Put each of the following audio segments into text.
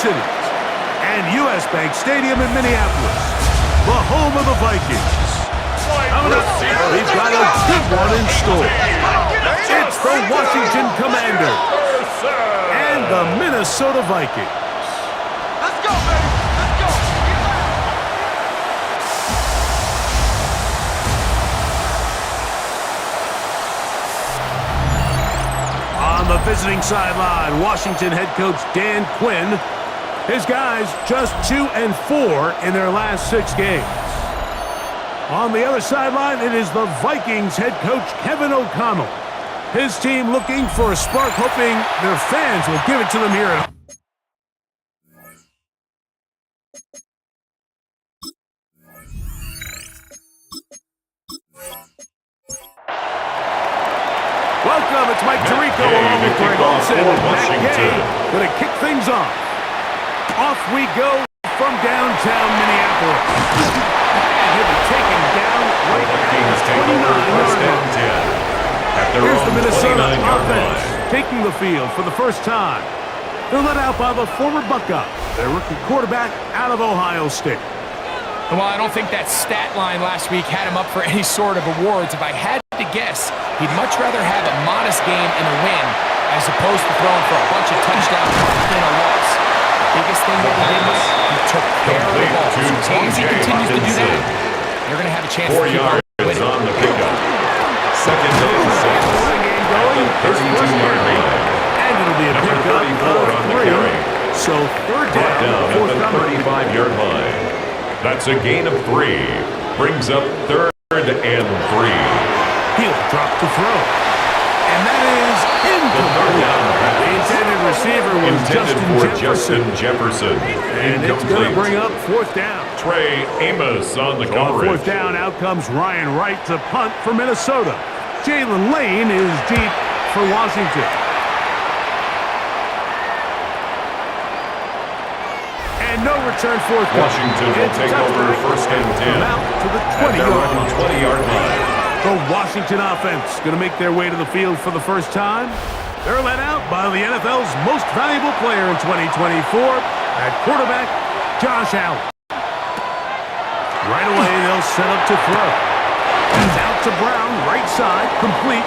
Cities, and U.S. Bank Stadium in Minneapolis, the home of the Vikings. Coming up, we've got a good one in store. It's the Washington Commanders and the Minnesota Vikings. Let's go, baby! Let's go! On the visiting sideline, Washington head coach Dan Quinn. His guys just 2-4 in their last 6 games. On the other sideline, it is the Vikings head coach Kevin O'Connell. His team looking for a spark, hoping their fans will give it to them here at home. Welcome, it's Mike Tirico along with Greg Olsen and Matt Gay. Going to kick things off. Off we go from downtown Minneapolis. And he'll be taken down right at the 29-yard line. Here's the Minnesota offense taking the field for the first time. They're led out by the former Buckeye, their rookie quarterback out of Ohio State. Well, I don't think that stat line last week had him up for any sort of awards. If I had to guess, he'd much rather have a modest game and a win as opposed to throwing for a bunch of touchdowns and a loss. The biggest thing that he did was he took care of the ball. So as long as he continues to do that, they're going to have a chance to keep on winning. On the pickup. Second and 6. At the 32-yard line. And it'll be a pickup of 3. So third down at the 35-yard line. That's a gain of 3. Brings up third and 3. He'll drop to throw. And that is incomplete. The intended receiver was Justin Jefferson. And it's going to bring up fourth down. Trey Amos on the coverage. Fourth down, out comes Ryan Wright to punt for Minnesota. Jalen Lane is deep for Washington. And no return fourth down. Washington will take over first and 10. Out to the 20-yard line. The Washington offense going to make their way to the field for the first time. They're led out by the NFL's most valuable player in 2024, at quarterback, Josh Allen. Right away, they'll set up to throw. And out to Brown, right side, complete.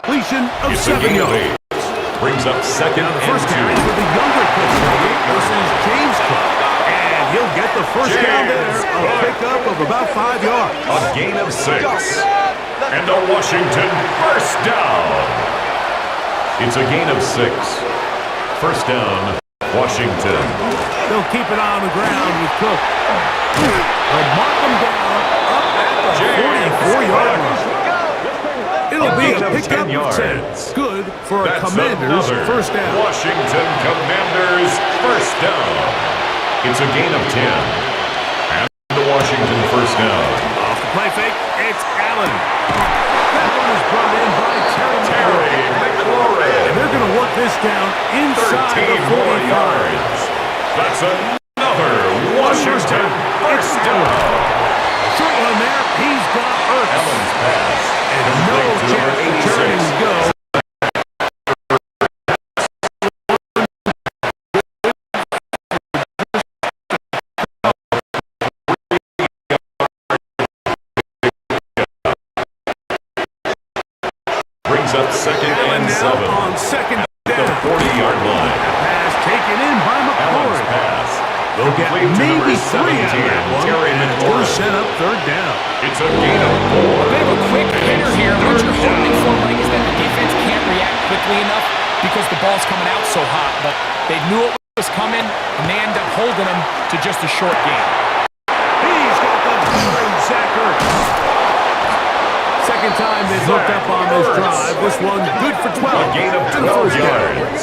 Completion of 7 yards. Brings up second now the and first 2. down is with the younger Cook versus James Cook. And he'll get the first down there. A pickup of about 5 yards. A gain of 6. And a Washington first down. It's a gain of 6. First down, Washington. They'll keep it on the ground with Cook. They'll mark him down up at the 44-yard line. It'll be a pickup of 10. Good for a Commanders first down. Washington Commanders first down. It's a gain of 10. And the Washington first down. Off the play fake, it's Allen. That one is brought in by Terry McLaurin. And they're going to work this down inside the 40 yards. That's another Washington first down. Short one there, he's got Ertz. Allen's pass. And no chance to turn and go. Brings up second and 7. On second down. The 40-yard line. Pass taken in by Allen's McLaurin. pass. They'll get maybe 3 out of that one. Terry McLaurin. We're set up third down. It's a gain of 4. A bit of a quick hitter here. What you're hoping for, Mike, is that the defense can't react quickly enough because the ball's coming out so hot. But they knew it was coming, and they end up holding them to just a short game. He's got the veteran Zach Ertz. Second time they've hooked up on this drive. This one good for 12. A gain of 12 yards.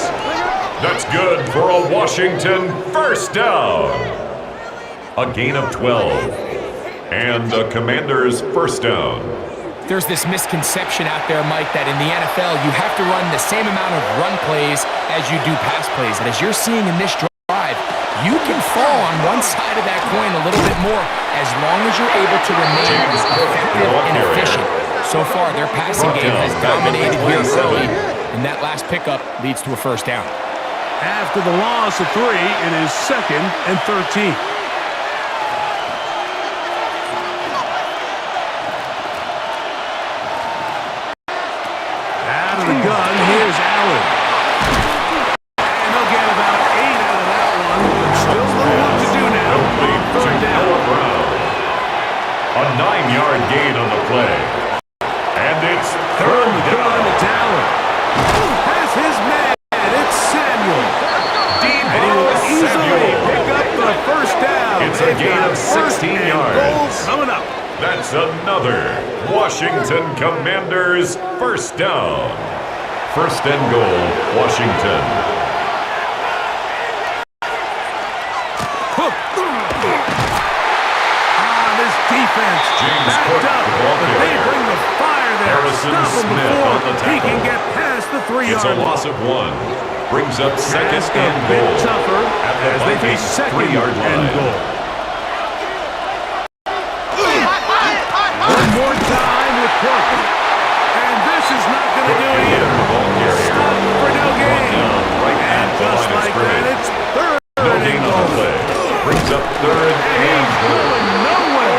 That's good for a Washington first down. A gain of 12. And the Commanders first down. There's this misconception out there, Mike, that in the NFL, you have to run the same amount of run plays as you do pass plays. And as you're seeing in this drive, you can fall on one side of that coin a little bit more as long as you're able to remain effective and efficient. So far, their passing game has dominated here early, and that last pickup leads to a first down. After the loss of 3, it is 2nd and 13. Out of the gun, here's Allen. And they'll get about 8 out of that one, but still a little work to do now. Third down. A 9-yard gain on the play. And it's third down. It's Allen. Has his man. It's Samuel. And he will easily pick up the first down. It's a gain of 16 yards. Coming up. That's another Washington Commanders first down. First and goal, Washington. This defense backed up, but they bring the fire there. Harrison Stop him Smith before on the he tackle. can get past the 3-yard It's a loss of 1. Brings up second and a bit goal tougher at the as they face Vikings' second 3-yard and line. goal. One more time with Portland. And this is not going to do it either. Stop for no gain. And just like that, it's third No and gain on goal. the play. Brings up third and goal. Going nowhere.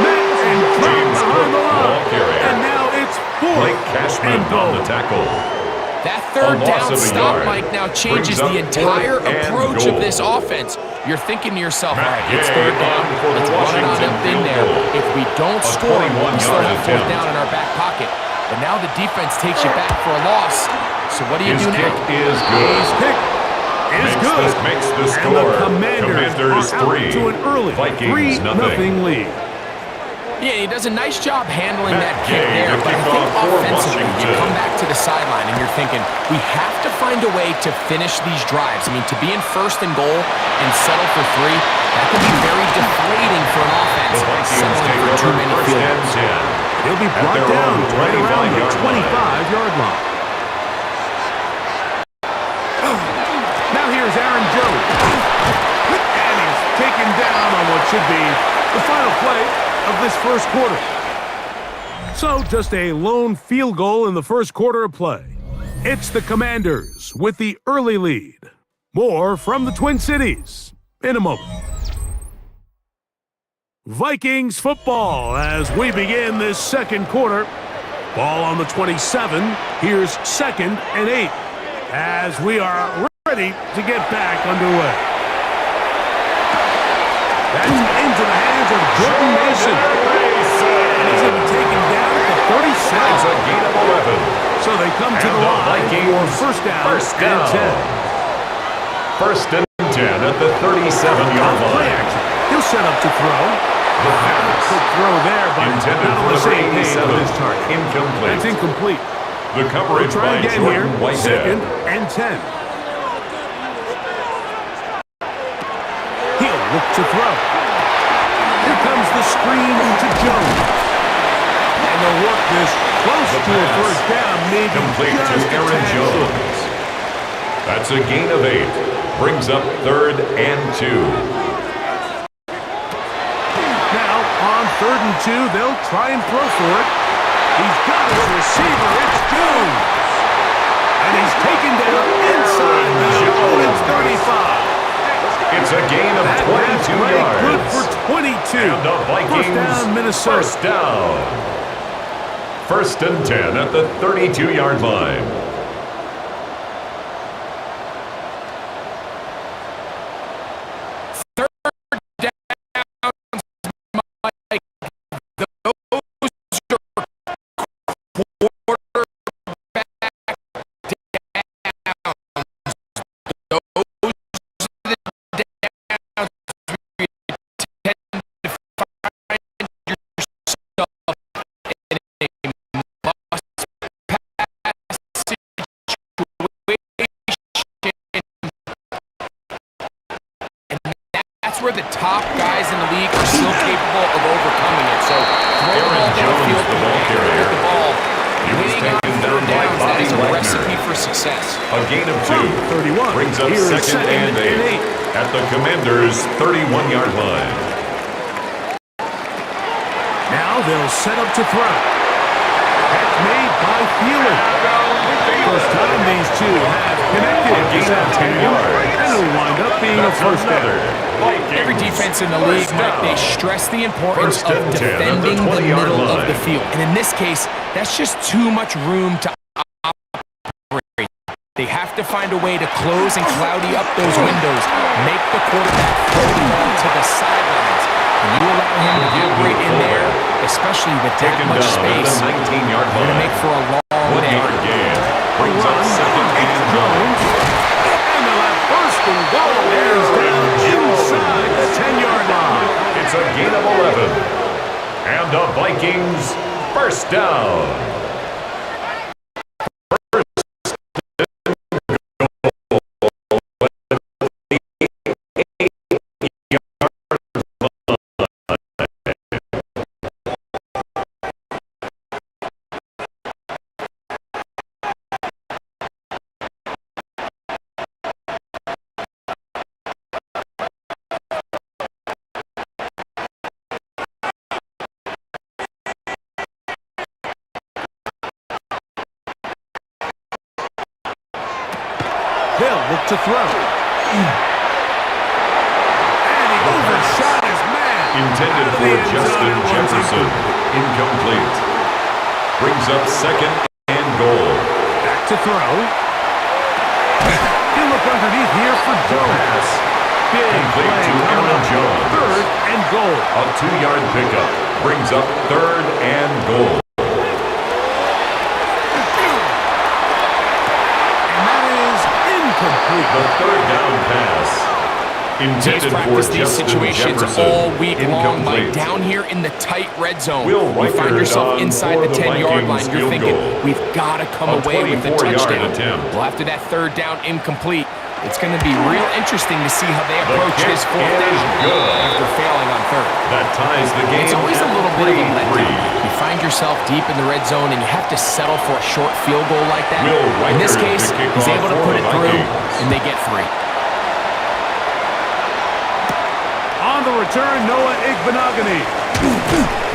Met and dropped behind the line. Ball carrier. And now it's fourth Blake Cashman and goal. on the tackle. That third A loss down of a stop, yard. Mike, now changes Brings the up entire fourth and approach goal. of this offense. You're thinking to yourself, all right, it's Gay third down. on for the Let's run it on Washington up in field there. goal. If we don't A score, we 21-yard still have fourth attempt. down in our back pocket. But now the defense takes you back for a loss. So what do you His do kick now? is good. Pick is good. Makes the And score. the Commanders are out 3. to an early Vikings 3-0 lead. Yeah, he does a nice job handling Matt that kick Gay, there, the but I think kickoff for offensively, you Washington. come back to the sideline and you're thinking, we have to find a way to finish these drives. I mean, to be in first and goal and settle for 3, that can be very deflating for an offense, The Vikings settling take for over too many first field and goals. 10. He'll be At brought their down own right around the 25-yard 25-yard line. Now here's Aaron Jones. And he's taken down on what should be the final play of this first quarter. So just a lone field goal in the first quarter of play. It's the Commanders with the early lead. More from the Twin Cities in a moment. Vikings football as we begin this second quarter. Ball on the 27. Here's 2nd and 8 as we are ready to get back underway. That's into the hands of Jordan Mason. And he's going to be taken down at the 37. It's a gain of 11. So they come to And the the line Vikings for first down first down. and 10. First and 10 at the 37-yard Play line. action. He'll set up to throw. The pass. Quick throw there, but Intended not on for the number same page 87. with his target. Incomplete. That's incomplete. The coverage Try by again Jordan here. Whitehead. 2nd and 10. He'll look to throw. Here comes the screen to Jones. And they'll work this close The to a pass. first down, maybe Complete just to a Aaron tad Jones. short. That's a gain of 8. Brings up 3rd and 2. Now, on 3rd and 2, they'll try and throw for it. He's got his receiver. It's Jones. And he's taken down inside the opponent's 35. It's a gain of 22 yards. Good for 22. And the Vikings First down, Minnesota. first down. First and 10 at the 32-yard line. That's where the top guys in the league are still capable of overcoming it. So throw the ball Aaron Jones, downfield, the ball carrier. the ball. He was Winning on taken third down by downs, that Bobby is a Wagner. recipe for success. A gain of 2. 31. Brings up Here is second and 8 at the Commanders' 31-yard line. Now they'll set up to throw. Catch made by Thielen. First time these two have connected. A gain of 10 yards. And it'll wind up being a first down. Every defense in the league, Mike, they stress the importance First of and 10 at the defending the 20-yard middle of line. the field. And in this case, that's just too much room to operate. They have to find a way to close and cloudy up those windows, make the quarterback throw the ball to the sidelines. When you allow him to operate in there, especially with that Taken much down at space, the 19-yard you're going to line. make for a long 1 day. yard gain. Brings up second and Jones. And they'll have first and goal. There's down inside the 10-yard line. It's a gain of 11. And the Vikings first down. They'll look to throw. And he overshot his man. Intended Out of for the end zone, Justin it was Jefferson. Incomplete. Brings up second and goal. Back to throw. He'll look underneath here for Jones. Big Complete play to coming Aaron up. Jones. Third and goal. A 2-yard pickup. Brings up third and goal. And that is incomplete. The third down pass. He's Intended for practiced these Justin situations Jefferson. all week long, Mike. Incomplete. Down here in the tight red zone, Will you find Reichard yourself on inside for the the 10-yard Vikings line. You're field thinking, goal. we've got to come A away with a 24-yard touchdown. attempt. Well, after that third down incomplete, it's going to be real interesting to see how they The approach kick this fourth is down good. after failing on third. That ties the game. It's always a at little bit of a 3-3. letdown. You find yourself deep in the red zone and you have to settle for a short field goal like that. Will In this Reichard, case, the kickoff he's able to for put the it through, Vikings. and they get 3. On the return, Noah Igbenogany.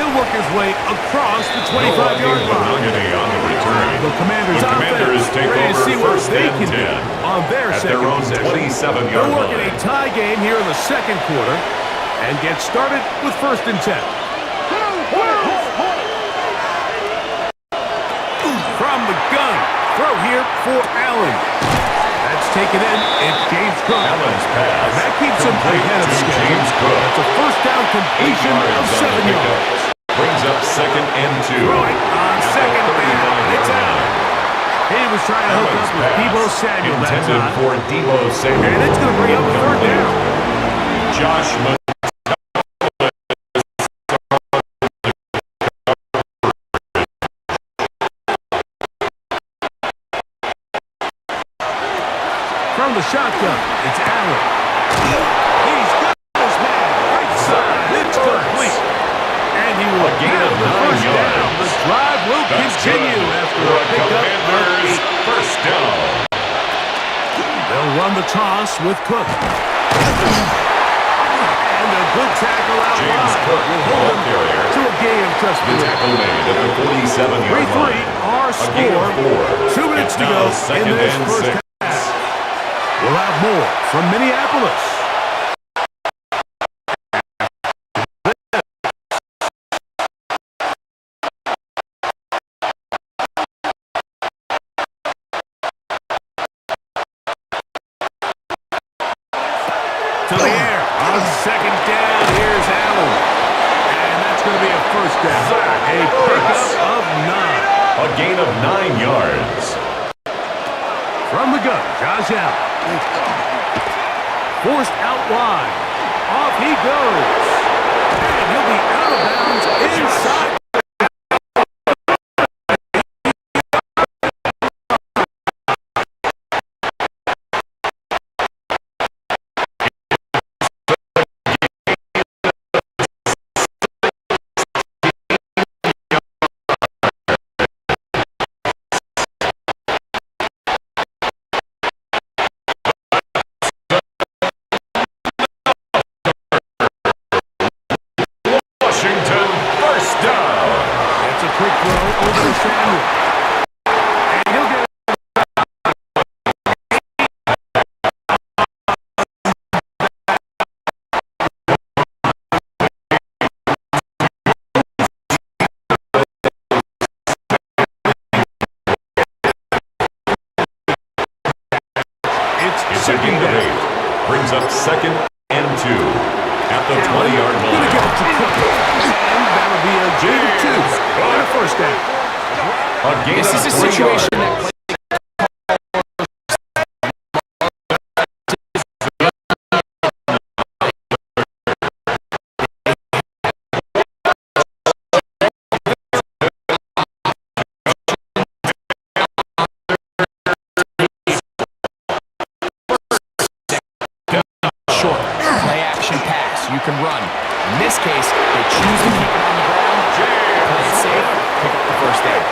He'll work his way across the 25-yard line. Monogany on the return. The Commanders, The Commanders offense, take ready to over see what first they and can 10 do on their at second their own possession. 27-yard They're working line. a tie game here in the second quarter and get started with first and 10. From the gun, throw here for Allen. That's taken in. It's James Cook. Allen's pass. That keeps him complete ahead of to schedule. James Cook. That's a first down 8 completion of yards on 7 the yards. pickup. Brings up second and 2. Throwing on At the second 35-yard down. It's out. line. He was trying to hook Allen's up with pass. Deebo Samuel that Intended time. for Deebo Samuel. And it's going to bring up third down. Josh From the shotgun, it's Allen. He's got this man right side. It's complete. And he will gain have of the 9 first down. yards. The drive will That's continue good after for a a pickup of Commanders 8. first down. They'll run the toss with Cook. And a good tackle out James wide. Cook, Will ball hold him carrier. to a gain of just The 3. tackle made at the 47-yard 3-3 line. our A gain score. of 4. 2 minutes It's to now go second in this and first 6. half. We'll have more from Minneapolis. To the air on second down. Here's Allen. And that's going to be a first down. A pickup of 9. A gain of 9 yards. From the gun, Josh Allen. Forced out wide. Off he goes. And he'll be out of bounds inside. It's a second gain of down. 8. Brings up 2nd and 2 at the 20-yard Gonna line. give it to Cook. And that'll be a gain of 2 and a first down. A gain This of is a 3 situation yards. that short. Play action pass. You can run. In this case, they choose to keep it on the ground. Play it safe. Pick up the first down.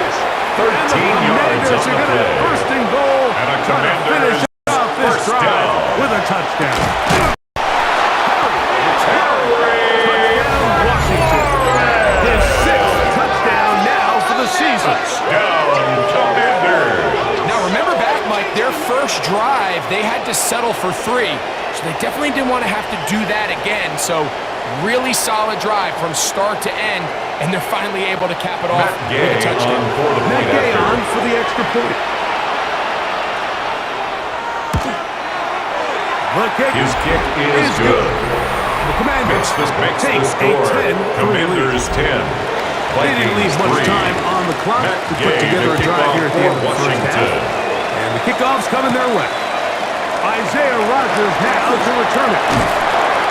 13 yards on the play. First and goal. And a Trying to finish Commanders off this first drive down. with a touchdown. His 6th touchdown now for the season. Down, Commanders. Now remember back, Mike, their first drive, they had to settle for 3. So they definitely didn't want to have to do that again. So really solid drive from start to end, and they're finally able to cap it off Matt with Gay a touchdown. on for the Matt point Gay after. on for the extra point. The kick His kick is good. The Commanders Makes the take score. a 10-3 lead. Commanders 10. They didn't leave Vikings much 3. time on the clock Matt to put Gay, together the a drive kickoff here at the end of for the first half. Washington. And the kickoff's coming their way. Isaiah Rodgers now to return it.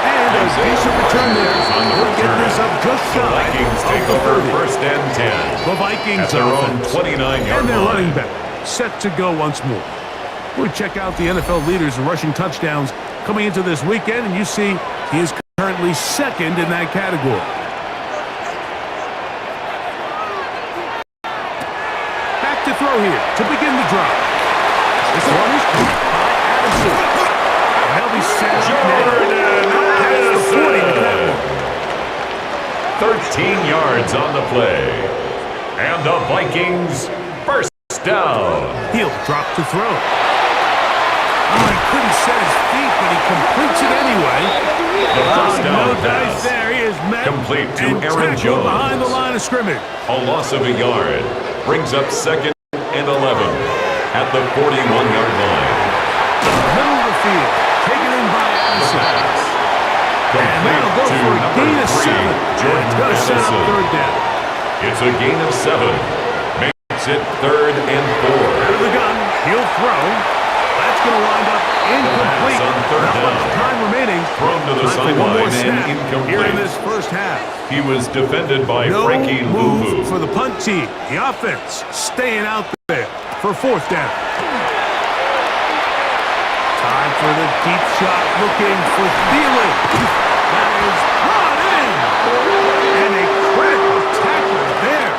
And a decent return there. On the We'll get return. this up just The shy Vikings of take the over 30. first and 10. The Vikings At their own offense 29-yard and their line. running back set to go once more. We check out the NFL leaders in rushing touchdowns coming into this weekend, and you see he is currently 2nd in that category. Back to throw here to begin the drive. This one is caught by Addison. And they'll be set up now. Past the 40 with that one. 13 yards on the play. And the Vikings first down. He'll drop to throw. Oh, he couldn't set his feet, but he completes it anyway. The first No down dice pass. there. He is met Complete to and Aaron tackled Jones. behind the line of scrimmage. A loss of a yard. Brings up 2nd and 11 at the 41-yard line. Middle of the field, taken in by Addison. And that'll go Complete to for a gain number of 3, 7. Jordan It's going to set up Addison. third down. It's a gain of 7. Makes it 3rd and 4. Out of the gun, he'll throw. That's going to wind up incomplete. Pass on third Not much down. time remaining. Thrown to the Time for one more sideline snap and incomplete. here in this first half. He was defended by No Frankie move Luvu. for the punt team. The offense staying out there for 4th down. Time for the deep shot, looking for Thielen. That is brought in. And a critical tackle there.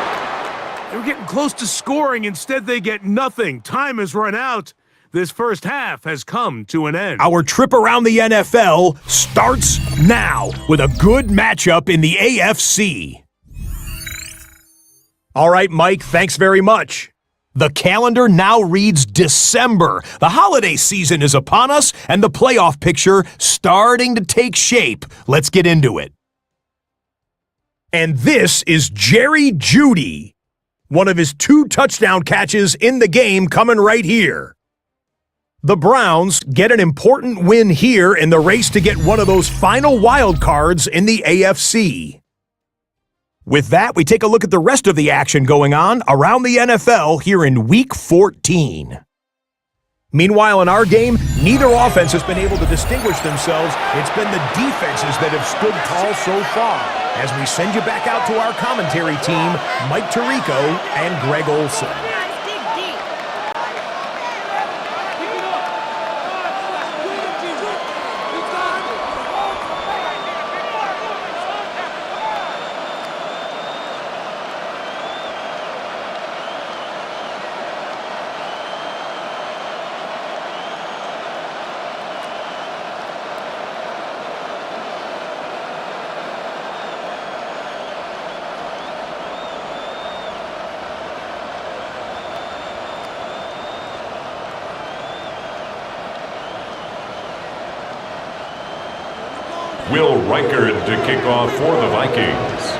They were getting close to scoring. Instead, they get nothing. Time has run out. This first half has come to an end. Our trip around the NFL starts now with a good matchup in the AFC. All right, Mike, thanks very much. The calendar now reads December. The holiday season is upon us, and the playoff picture starting to take shape. Let's get into it. And this is Jerry Jeudy. One of his 2 touchdown catches in the game coming right here. The Browns get an important win here in the race to get one of those final wild cards in the AFC. With that, we take a look at the rest of the action going on around the NFL here in Week 14. Meanwhile, in our game, neither offense has been able to distinguish themselves. It's been the defenses that have stood tall so far. As we send you back out to our commentary team, Mike Tirico and Greg Olson. Will Reichard to kick off for the Vikings.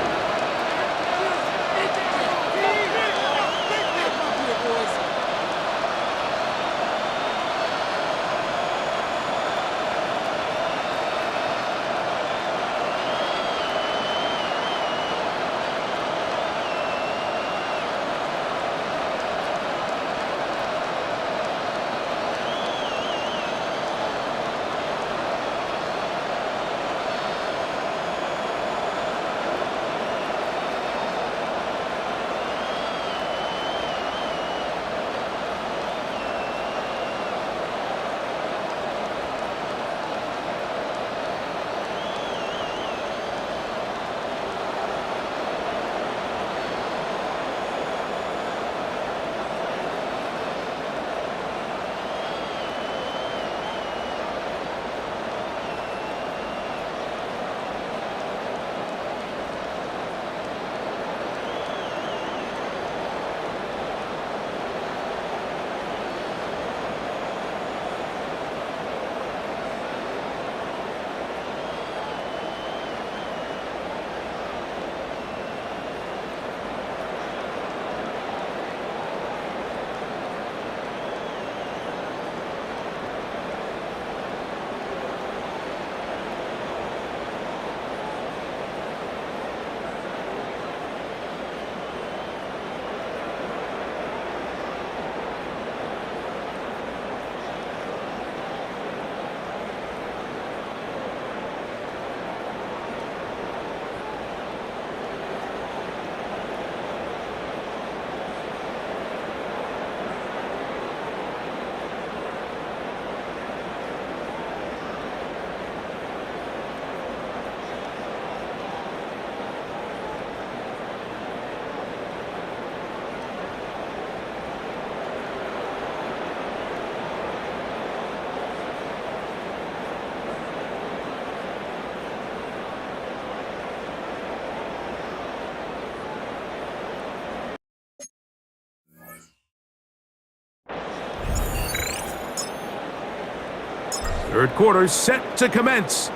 Third quarter set to commence.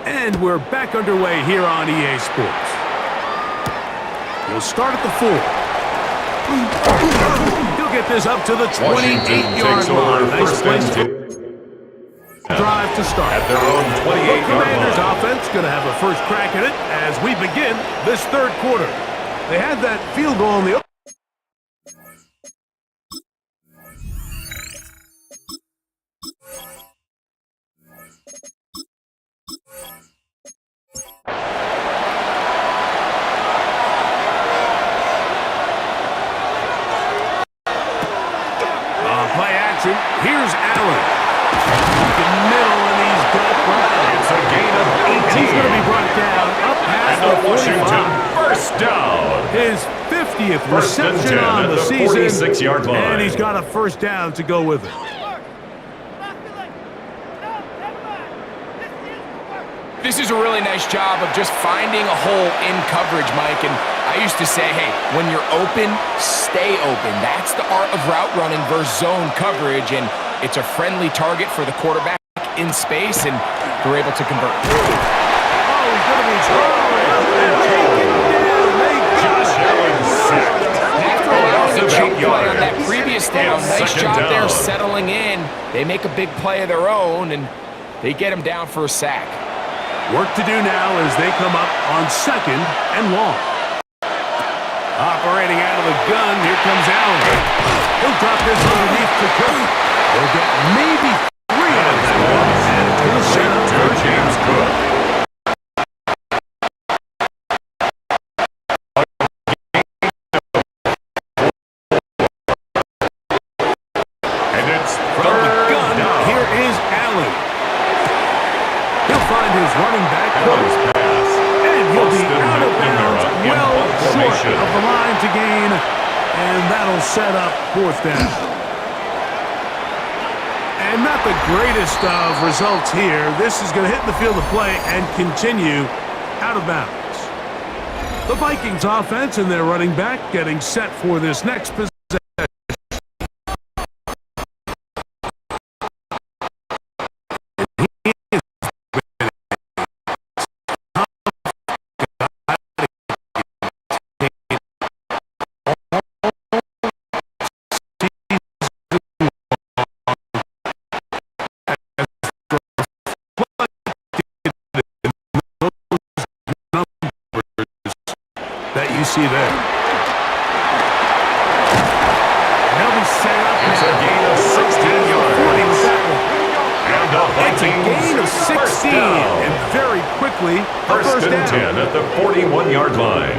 And we're back underway here on EA Sports. We'll start at the 4. He'll get this up to the 28-yard line. Nice place to drive to start. At their own 28-yard Commanders line. offense going to have a first crack at it as we begin this third quarter. They had that field goal on the play action. Here's Allen. The middle, and he's got Brown. It's a gain of 18. He's going to be brought down up past And the the Washington 45. first down. His 50th First and reception 10 on at the the season. 46-yard line. And he's got a first down to go with it. This is a really nice job of just finding a hole in coverage, Mike. And I used to say, hey, when you're open, stay open. That's the art of route running versus zone coverage. And it's a friendly target for the quarterback in space, and they're able to convert. Oh, he's going to be taken down. Josh Allen sacked. After allowing a Loss of jump 8 play on yards. that previous down, And nice second job there down. settling in. They make a big play of their own, and they get him down for a sack. Work to do now as they come up on 2nd and long. Operating out of the gun, here comes Allen. He'll drop this underneath to Cook. They'll get maybe 3 out of that one. And to the center To James Cook. And it's from the third gun. down. Here is Allen. He'll find his running back, Allen's pass. and he'll be Austin out of bounds, McNamara in well punt short formation. of the line to gain, and that'll set up 4th down. And not the greatest of results here. This is going to hit the field of play and continue out of bounds. The Vikings offense and their running back getting set for this next possession. That you see there. They'll be set up. It's a gain of 16 yards. And the It's a Vikings gain of first 16, down. and very quickly, a First first and down. 10 at the 41-yard line.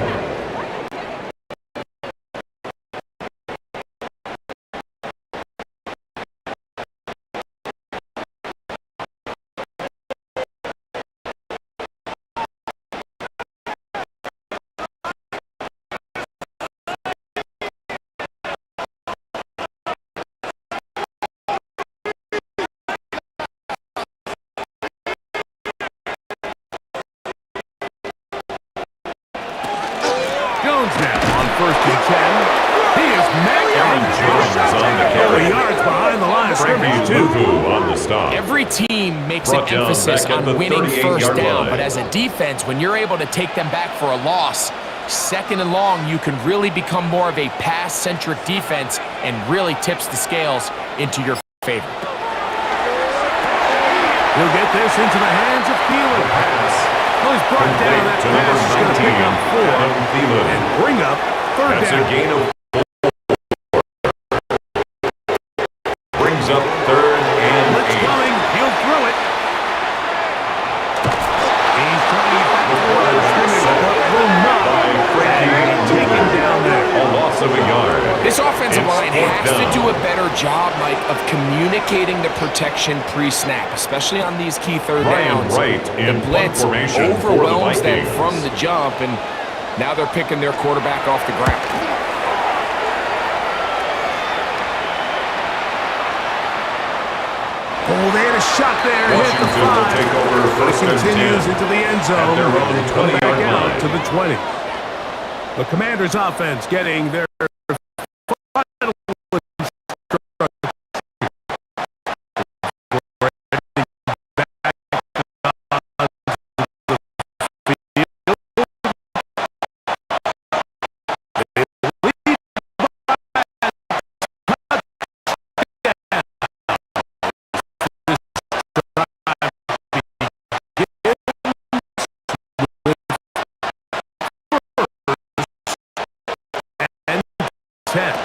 Jones now on 1st and 10. He is met. Aaron Jones on the carry. 30 yards behind the line of Frankie scrimmage, too. Luvu on the stop. Every team makes Brought an down emphasis back at on the winning 38-yard first down, line. but as a defense, when you're able to take them back for a loss, 2nd and long, you can really become more of a pass-centric defense and really tips the scales into your favor. He'll get this into the hands of Thielen. Well, he's brought down that To pass. number He's going to pick up 4 Adam Thielen. and bring up 3rd That's down. a gain of 4. Brings up 3rd and Blitz 8. coming. He'll throw it. He's trying back to the line of scrimmage, but will not. By Frankie Taken down there. A loss of a yard. This offensive It's line 4th has to down. do a better job, Mike, of communicating the protection pre-snap, especially on these key third Brian downs. Wright in The blitz punt formation for the overwhelms them Vikings. from the jump, and now they're picking their quarterback off the ground. Oh, they had a shot there. Hit the Washington will 5. take over first and Continues 10 into the end zone. at their own And come back 20-yard out line. to the 20. The Commanders offense getting their final 10.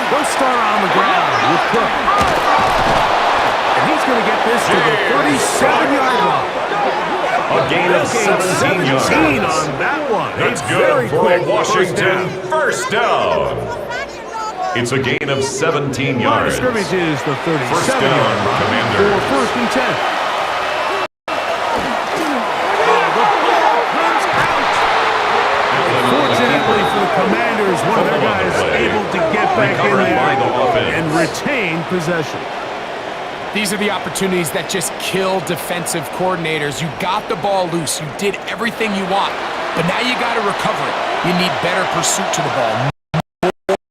They'll start on the ground with Cook. And he's going to get this to the 37-yard line. A gain of 17 yards. On that one. That's Very good for quick Washington. First down. It's a gain of 17 Line of yards. scrimmage is the First 37-yard down, line Commanders. for first and 10. Fortunately for the Commanders, one of their guys able to get back in there and retain possession. These are the opportunities that just kill defensive coordinators. You got the ball loose. You did everything you want. But now you got to recover it. You need better pursuit to the ball.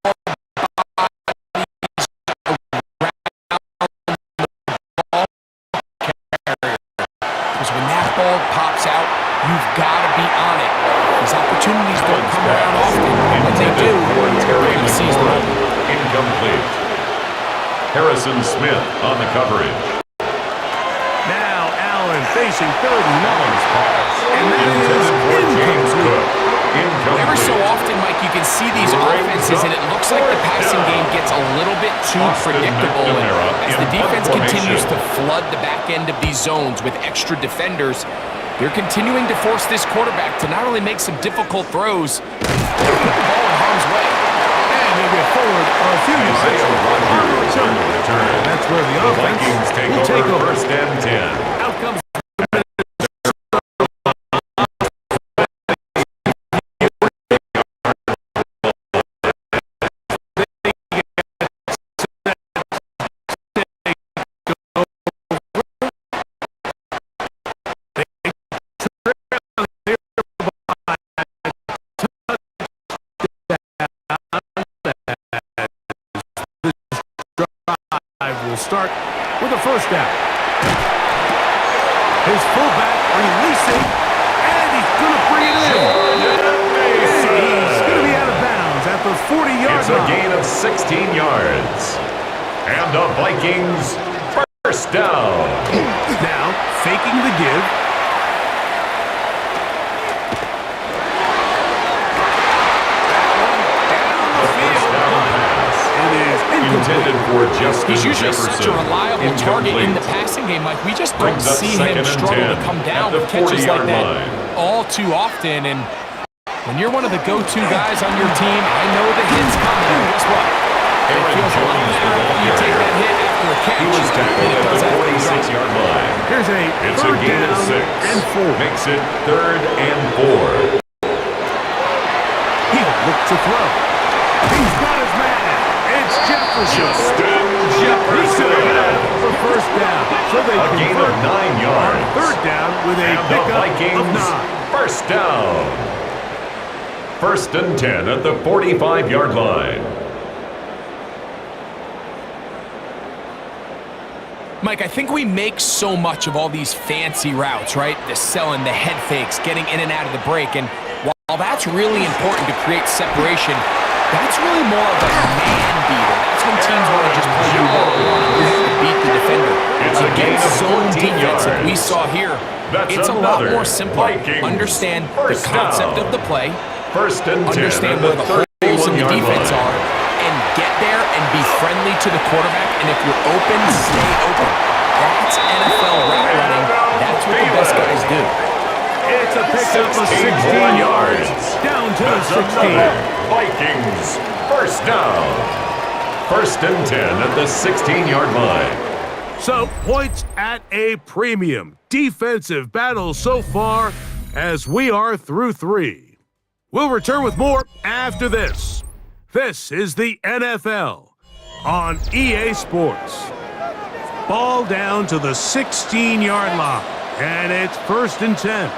Because when that ball pops out, you've got to be on it. These opportunities don't come around often. And when they do, you're going to seize the moment. Incomplete. Harrison Smith on the coverage. Now Allen facing third and 9. And that is for James Cook. Every so Incomplete. often, Mike, you can see these offenses, and it looks like the passing game gets a little bit too predictable. And as the defense continues to flood the back end of these zones with extra defenders, they're continuing to force this quarterback to not only make some difficult throws, but put the ball in harm's way. And they get forward a few yards. That's where the offense Vikings will take over. first and 10. Out comes will start with a first down. His fullback releasing, and he's going to bring it in. He's going to be out of bounds at the 40-yard It's line. a gain of 16 yards. And the Vikings first down. Now, faking the give. Intended for Justin He's usually Jefferson. such a reliable target in the passing game. Like, we just don't Brings up see second him and struggle 10 to come down at the with catches 40-yard like that line. all too often. And when you're one of the go-to guys on your team, I know the hit's coming. And guess what? It feels a lot better when you take that hit after a catch. He was tackled than it at does the after a drop. 46-yard line. Here's a It's a third gain down of 6. and 4. Makes it 3rd and 4. He'll look to throw. He's got his man. It's Jefferson. Justin He's Jefferson. going to get it for first down. So they A gain of convert 9 yards. on third down with a And the pickup of Vikings 9. first down. First and 10 at the 45-yard line. Mike, I think we make so much of all these fancy routes, right? The selling, the head fakes, getting in and out of the break. And while that's really important to create separation, that's really more of a man beater. That's when teams want to just play you to beat the defender. It's a gain Against of zone 14 defense that we yards. saw here, That's it's a lot another more simple. Vikings Understand the first concept down. of the play, First and 10 understand at where the holes in the 31-yard defense line. are, and get there and be friendly to the quarterback. And if you're open, stay open. That's NFL route running. That's what the best guys do. It's a pickup of 16 yards. Down to That's the 16. another Vikings first down. First and 10 at the 16-yard line. So, points at a premium. Defensive battle so far as we are through 3. We'll return with more after this. This is the NFL on EA Sports. Ball down to the 16-yard line, and it's first and 10.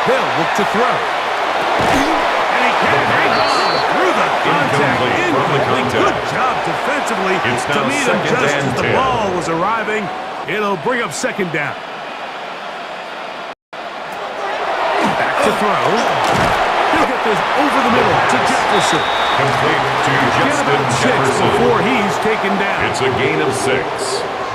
They'll look to throw. And he can't hang on through the contact. Incomplete from the contact. Good job defensively It's to now meet him second just and as the 10. ball was arriving. It'll bring up second down. Back to throw. He'll get this over the middle to Jefferson. Complete to Get Justin about 6 Jefferson. before he's taken down. It's a gain of 6.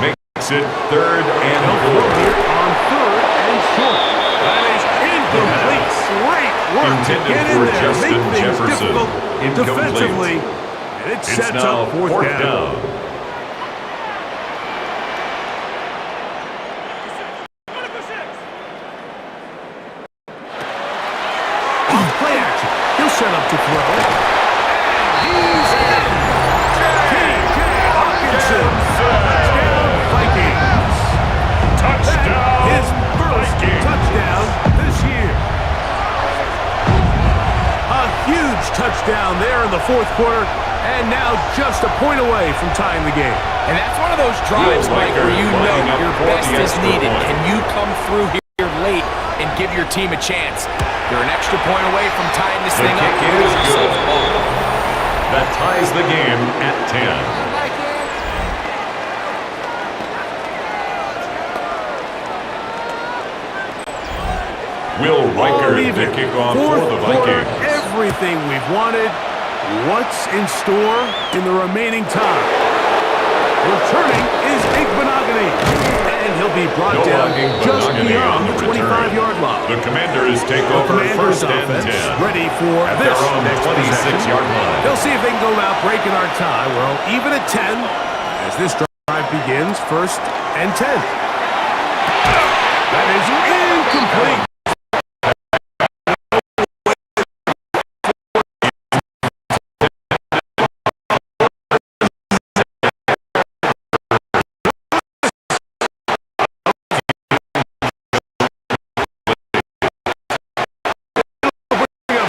Makes it 3rd and They'll throw 4. here on third and short. That is incomplete Great work to Intended get in for there, Justin make things Jefferson. difficult Incomplete. defensively. And it It's sets now up fourth down. Play action. He'll set up to throw. And he's in. T.J. Hawkinson. Touchdown, Vikings. Touchdown, His first Vikings. touchdown this year. A huge touchdown there in the fourth quarter. And now just a point away from tying the game. And that's one of those drives, Mike, where you know lining up your for best the is extra needed. point. Can you come through here late and give your team a chance? You're an extra point away from tying this The thing up. kick Give is yourself good. a ball. That ties the game at 10. Will Riker to kick off for Fourth the quarter, Vikings. everything we've wanted. What's in store in the remaining time? Returning is Igbenogany, and he'll be brought down just beyond the 25-yard line. The Commanders take The over Commanders first and offense 10. ready for At this their own next 26-yard line. They'll see if they can go about breaking our tie. Well, even at 10, as this drive begins, first and 10. That is incomplete.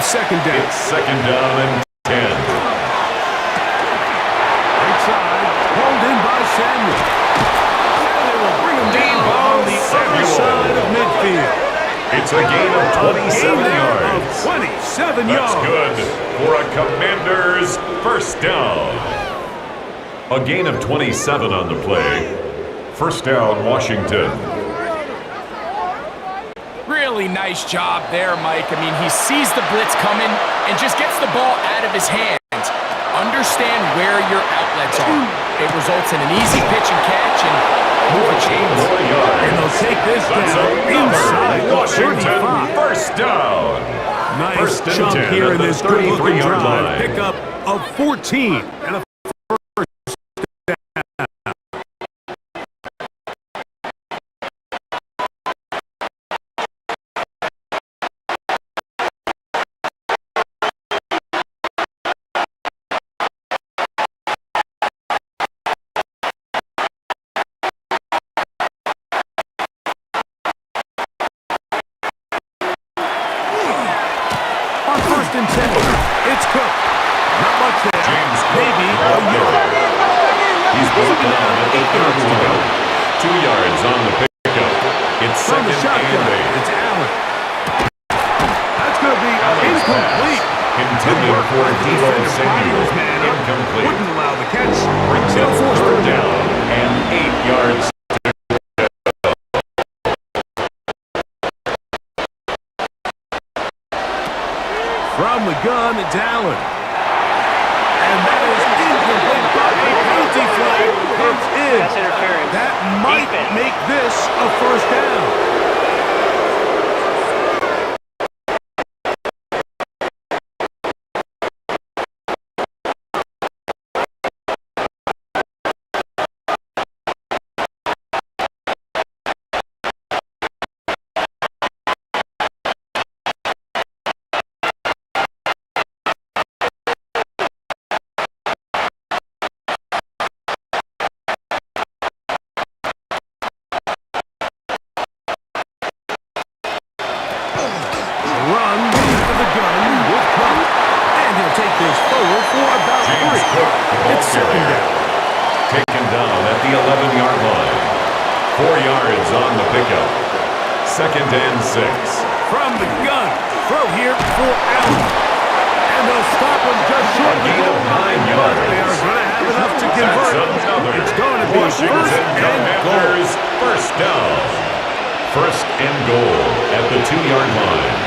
Second down. It's second down and 10. Right side, pulled in by Samuel. And they will bring him down on the other side of midfield. It's a gain of 27 yards. 27 That's yards. good for a Commanders first down. A gain of 27 on the play. First down, Washington. Really nice job there, Mike. I mean, he sees the blitz coming and just gets the ball out of his hands. Understand where your outlets are. It results in an easy pitch and catch and move the chains. 4 yards. And they'll take this That's down inside another the Washington 35. first down. Nice First and jump 10 here at in the this good-looking 33-yard drive. line. Pickup of 14 and a on first and 10. It's Cook. Not much there. James Cook Maybe a out yard. there. He's broken down at the 3rd line. 2 yards on the pickup. It's From the second shotgun, and 8. it's Allen. That's going to be incomplete. Intended for Deebo Samuel. Incomplete. Wouldn't allow the catch. Brings They'll up force third third down and 8 yards. From the gun, it's Allen. And that is incomplete, but a penalty flag comes in. That might make this a first down. Run into the gun with Cook. And he'll take this forward for about James 3. Cook, the ball It's second carrier. down. Taken down at the 11-yard line. 4 yards on the pickup. Second and 6. From the gun. Throw here for Allen. And they'll stop him just short of the gain of goal line. 9 yards. They are going to have enough to That's convert. another It's going to be first Washington and goal. Commanders first down. First and goal at the 2-yard line.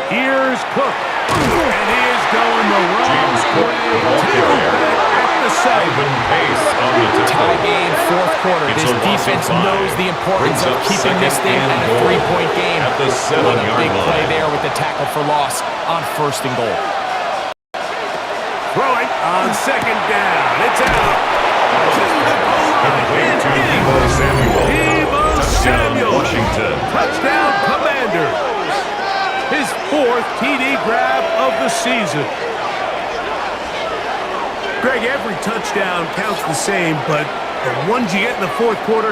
Here's Cook. And he is going the wrong James Cook, way. the ball carrier. At the 7. Ivan Pace on the Tie tackle. game, 4th quarter. It's This a loss of defense 5. knows the importance Brings of up keeping this second thing and at a goal 3-point game. at the What a 7-yard big play line. there with the tackle for loss on 1st and goal. Throwing on 2nd down. It's out. Complete to Deebo Samuel. Deebo Touchdown, Samuel. Washington. Touchdown, Commanders. His 4th TD grab of the season. Greg, every touchdown counts the same, but the ones you get in the 4th quarter,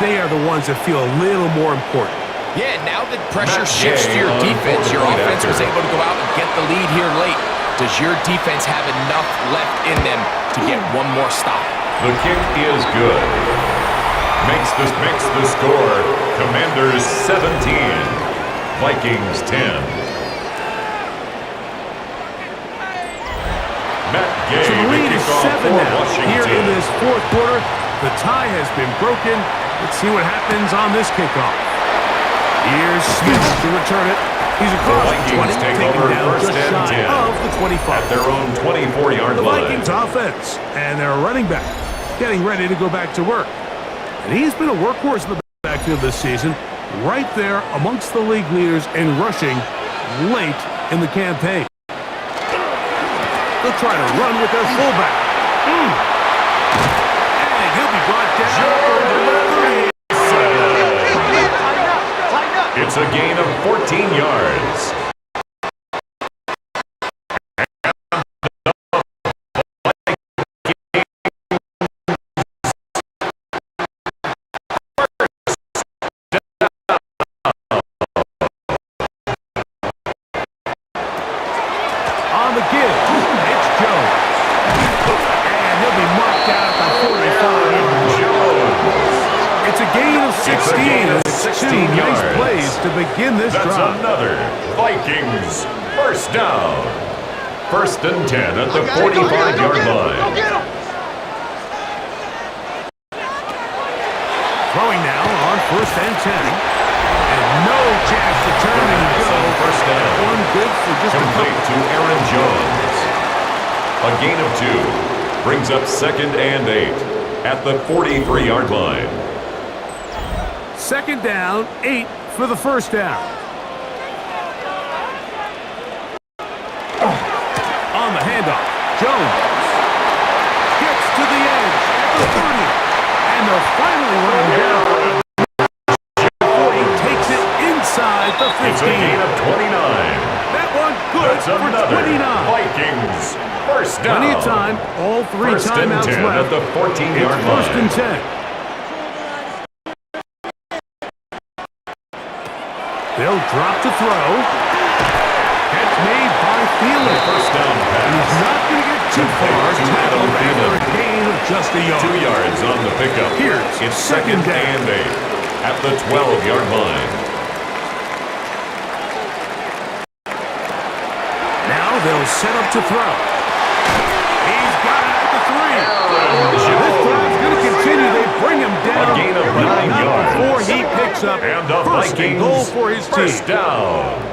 they are the ones that feel a little more important. Yeah, now that pressure Matt shifts to Gay your on defense, your 4-point offense was after. able to go out and get the lead here late. Does your defense have enough left in them to get one more stop? The kick is good. Makes the score. Commanders 17. Vikings 10. Matt Gay, So the lead is kickoff 7 for now. Washington. Here in this 4th quarter, the tie has been broken. Let's see what happens on this kickoff. Here's Smith to return it. He's across the Vikings 20, take taken over down 1st just and shy 10 of the 25. at their own 24-yard The line. Vikings offense and their running back getting ready to go back to work. And he's been a workhorse in the backfield this season, right there amongst the league leaders in rushing late in the campaign. They'll try to run with their fullback. And he'll be brought down. It's a gain of 14 yards. On the give, it's Jones. And he'll be marked down at the 45. Jones. It's a gain of 16. It's a gain of It's 16 two nice yards. plays to begin this That's drive. another Vikings first down. 1st and 10 at the 45-yard line. Throwing now on 1st and 10. And no chance to turn and go. First down. One good for just a Complete couple. to Aaron Jones. A gain of 2 brings up 2nd and 8 at the 43-yard line. 2nd down, 8 for the 1st down. On the handoff, Jones gets to the edge at the 30. And they'll finally run him down. Before he takes it inside the 15. It's a gain of 29. That one good That's for another 29. Vikings first down. Plenty of time, all 3 First and timeouts 10 left. at the 14-yard It's line. 1st and 10. They'll drop to throw. Catch made by Thielen. First down He's pass. not going to get too far. To Tackled Adam after a Thielen. gain of just a yard. 2 yards on the pickup. Here's It's 2nd 2nd down. and 8 at the 12-yard line. Now they'll set up to throw. He's got it at the 3. This drive's going to continue. They bring him down. A gain of but 9 not yards. before he picks up And the 1st and goal Vikings for his first team. down.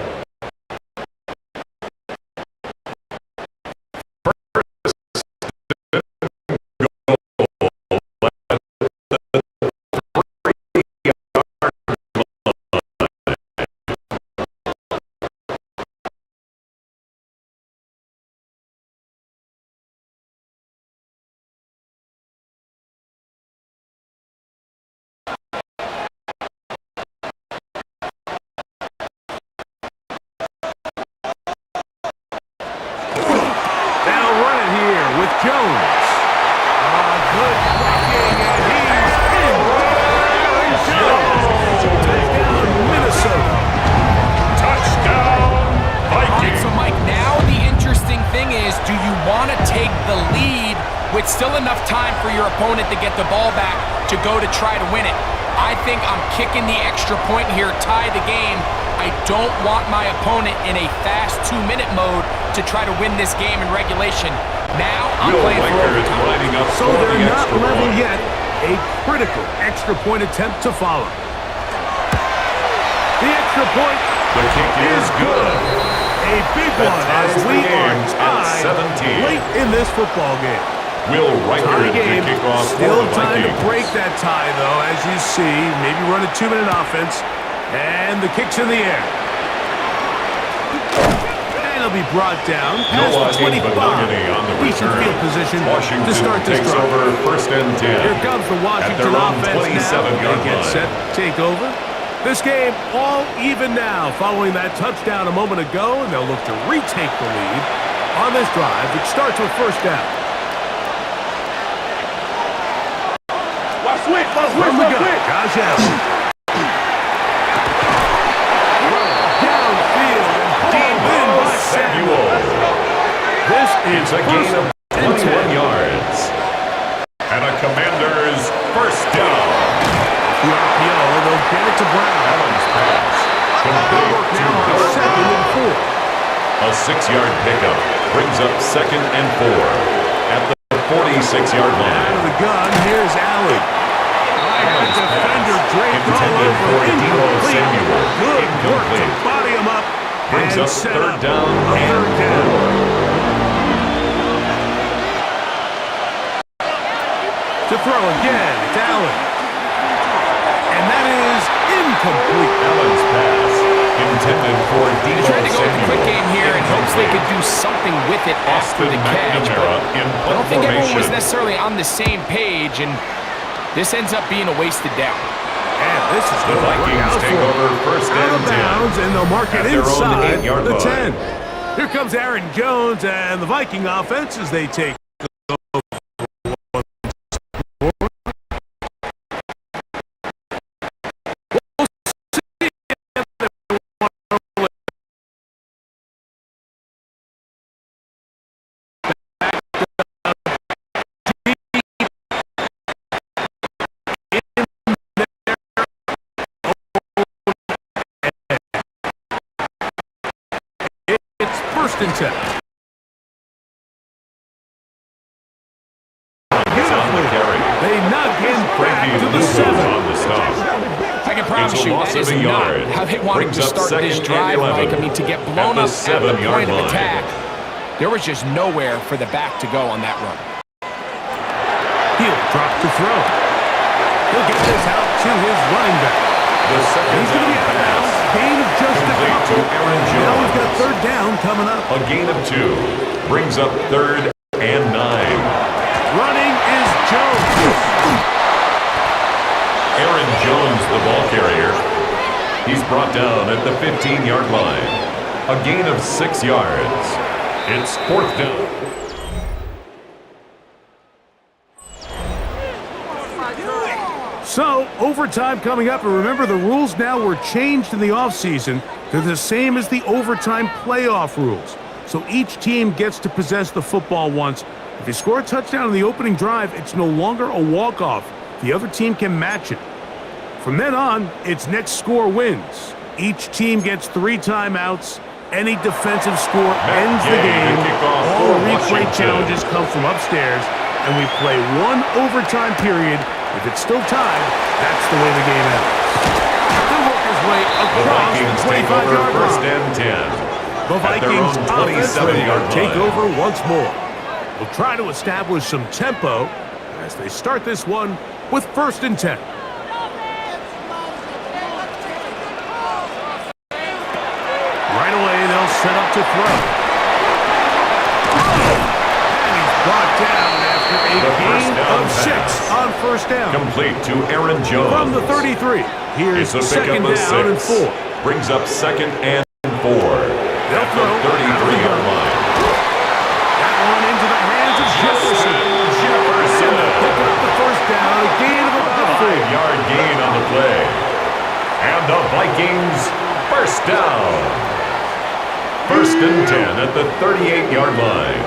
They'll run it here with Jones. Good blocking, and he's in. Aaron Jones. Touchdown, Minnesota. Touchdown, All right, Vikings. so Mike, now the interesting thing is, do you want to take the lead with still enough time for your opponent to get the ball back to go to try to win it? I think I'm kicking the extra point here, tie the game. I don't want my opponent in a fast 2-minute mode to try to win this game in regulation. Now I'm Will playing for Riker is overtime. lining up So for they're the not extra level point. yet. A critical extra point attempt to follow. The extra point The kick is good. A big That one ties as the we are game at tied 17. late in this football game. Will Riker Tie to game. kick off for Still the time to Vikings. break that tie, though, as you see. Maybe run a 2-minute offense. And the kick's in the air. And it'll be brought down past Noah the 25. Igbinoghene on the Decent return. field position Washington to start this takes drive. over first and 10. Here comes the Washington at their own offense now. 27-yard They get line. set, take over. This game all even now following that touchdown a moment ago, and they'll look to retake the lead on this drive, which starts with first down. From the gun, Josh Allen. Downfield and hauled in by Samuel. This is It's a gain of 21 yards. And a Commander's first down. The RPO, they'll get it to Brown. Allen's pass. Complete to Now on Noah 2nd and 4. A 6-yard pickup brings up 2nd and 4 at the 46-yard Out line. of the gun, here's Allen. Allen's Defender pass draped all intended over. for Deebo Incomplete. Samuel. Good work to Incomplete. body him up. Brings and up set third up down a and third down. 4. To throw again, it's Allen. And that is incomplete. Allen's pass intended for They Deebo tried to go with the quick Samuel. game here in hopes they could do something with it after Austin the catch. McNamara But in I don't think everyone was formation. necessarily on the same page, and this ends up being a wasted down. And this is The going to work Vikings out take for them. over first Out and of 10. bounds, and they'll mark At it their own inside 8-yard the line. 10. Here comes Aaron Jones and the Viking offense as they take. It's first and 10. It's on the carry. They knock him back Frankie to the Lugo 7. on the stop. I can promise It's a you loss that of is a not yard. how they wanted Brings to up start this second and drive, 11 Mike. I mean, to get blown at the up at the 7-yard point of line. attack, there was just nowhere for the back to go on that run. He'll drop to throw. He'll get this out to his running back. The second He's going to down be out. pass. Gain of just a Complete to couple. Aaron Now we've Jones. got third down coming up. A gain of 2 brings up 3rd and 9. Running is Jones. Aaron Jones, the ball carrier. He's brought down at the 15-yard line. A gain of 6 yards. It's 4th down. So, overtime coming up, and remember the rules now were changed in the offseason. They're the same as the overtime playoff rules. So each team gets to possess the football once. If they score a touchdown in the opening drive, it's no longer a walk-off. The other team can match it. From then on, it's next score wins. Each team gets 3 timeouts. Any defensive score ends the game. All replay challenges come from upstairs, and we play 1 overtime period. If it's still tied, that's the way the game ends. They'll work his way The across Vikings the take over 25-yard first line. and 10. The at their Vikings own offense ready 27-yard to take line. over once more. We'll try to establish some tempo as they start this one with first and 10. Right away, they'll set up to throw. And he's brought down after a The first gain down of 6 pass. on first down. Complete to Aaron Jones. From the 33, here's It's a second pickup of down and 6. 4. Brings up 2nd and 4. They'll At throw the 33-yard line. That one into the hands of Jefferson. Jefferson. Pick up the first down, a gain of about 4. 5-yard gain on the play. And the Vikings first down. First and 10 at the 38-yard line.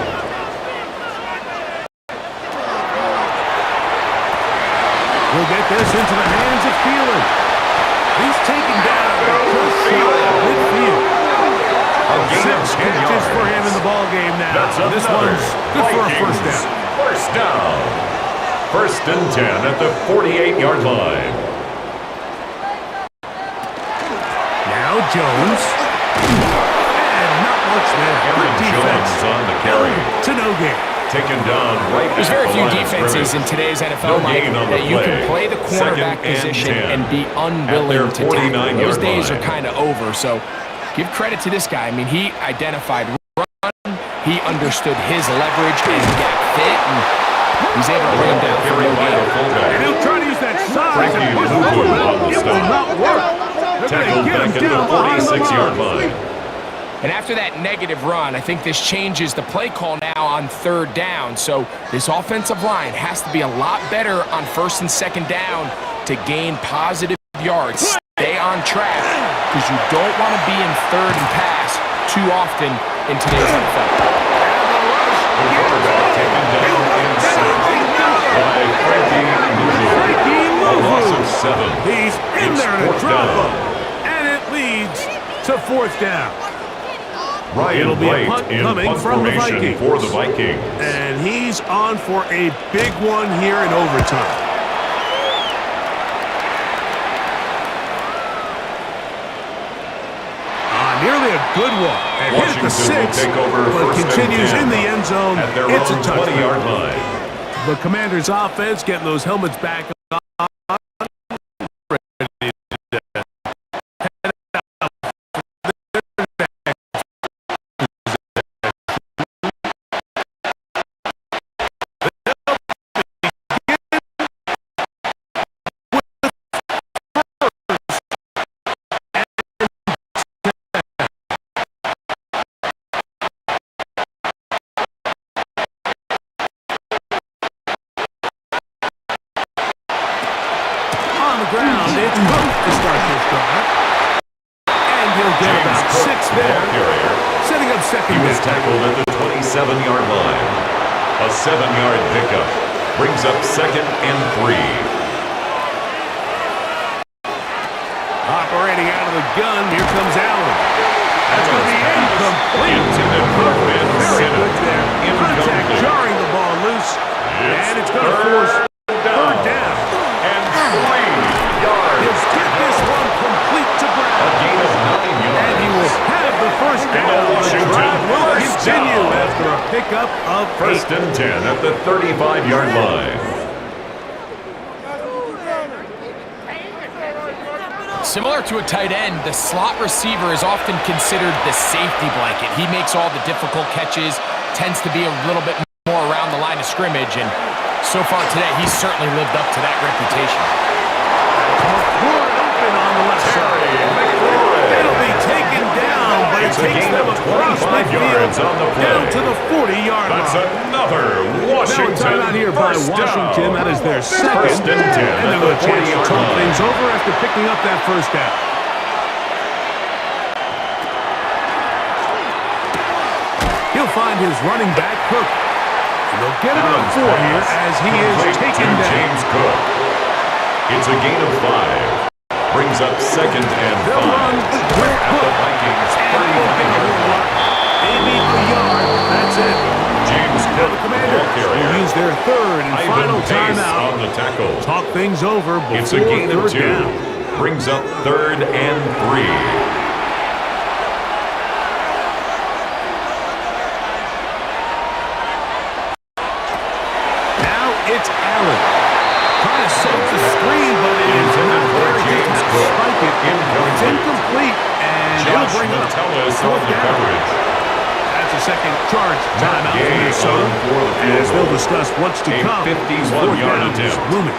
We'll get this into the hands of Thielen. He's taken down just short of midfield. A gain of 6 10 catches yards. for him in the ball game now. That's This another one's good for a Vikings first down. First down. First and 10 at the 48-yard line. Now Jones. And not much there. Aaron Good defense. Jones on the carry. To no gain. taken down right There's at very the few line of defenses in scrimmage. today's NFL, No Mike, gain on the that you can play the cornerback Second and position 10. and be At unwilling their to tackle. 49-yard Those days line. are kind of over, so give credit to this guy. I mean, he identified run, he understood his leverage and gap fit, and he's able to bring him down for no By the gain. fullback. And he'll try to use that size Frankie and push Luvu him on the It will stop. not work. They're Tackled going to get back him into the down behind the 46-yard line. line. And after that negative run, I think this changes the play call now on third down. So this offensive line has to be a lot better on first and second down to gain positive yards. Stay on track because you don't want to be in third and pass too often in today's NFL. The quarterback taken down inside by Frankie Luvu. A loss of 7. He's in It's there to fourth drop down. him. And it leads to fourth down. Ryan It'll be a White punt in coming punt from the formation Vikings. for the Vikings. And he's on for a big one here in overtime. Nearly a good one. And hit the Washington will 6, take over but first and continues 10 in the end zone. at their It's a own touchdown. 20-yard line. The Commanders' offense getting those helmets back on. Ground, it's Cook to start this drive. And he'll get James about Cook, 6 ball there. carrier. Setting up second He was down. tackled at the 27-yard line. A 7-yard pickup brings up second and 3. Operating out of the gun, here comes Allen. That's going to be incomplete. Intended for Ben Very Simmons. good there. Contact Incomplete. jarring the ball loose. And it's going to force third down. And 3 yards. He'll get this one complete to A ground. gain of 9 yards. And he will have the first And down. The Washington drive will first continue down. after a pickup of First 8. and 10 at the 35-yard line. Similar to a tight end, the slot receiver is often considered the safety blanket. He makes all the difficult catches, tends to be a little bit more around the line of scrimmage, and so far today, he's certainly lived up to that reputation. McLaurin open on the left side. It'll be taken down, but it It's a takes gain them of across 25 midfield yards on the play. down to the 40-yard That's line. another Now Washington a timeout here by first Washington. down. That is their second. First and 10 And at they'll the have a chance to 40-yard talk line. things over after picking up that first down. He'll find his running back, Cook. And they'll get about 4 here as he is Complete taken to down. James Cook. It's a gain of 5. Brings up second and 5 They'll run with at the Cook. Vikings' And they'll get a 35-yard little line. maybe a yard. That's it. James Now Cook, the ball Commanders will carrier. use their third and Ivan final Pace timeout. on the tackle. Talk things over before It's a gain of third 2. down. Brings up third and 3. It's Allen. Trying to set the screen, but it is not there. He James just Cook. spike it. It's Incomplete. incomplete. And Josh they'll bring up Metellus on fourth the down. coverage. That's a second charge timeout for Gay Minnesota. on for the field As they'll goal. discuss what's to A come. 51-yard Fourth down is attempt. looming.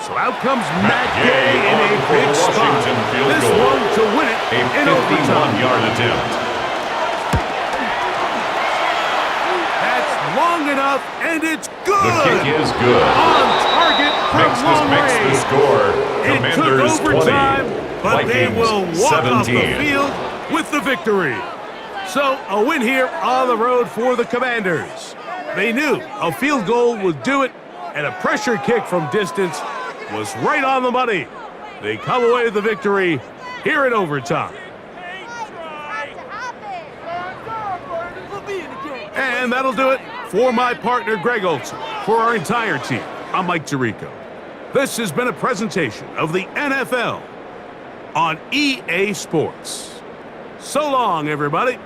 So out comes Matt Gay in a on for big the spot. Washington field This goal. one to win it A in overtime. 51-yard attempt. That's long enough, and it's good. The kick is good. On target from long Makes the range. score. It Commanders took overtime, 20. but they Vikings will walk off the 17. field with the victory. So a win here on the road for the Commanders. They knew a field goal would do it, and a pressure kick from distance was right on the money. They come away with the victory here in overtime. And that'll do it for my partner, Greg Olson. For our entire team, I'm Mike Tirico. This has been a presentation of the NFL on EA Sports. So long, everybody.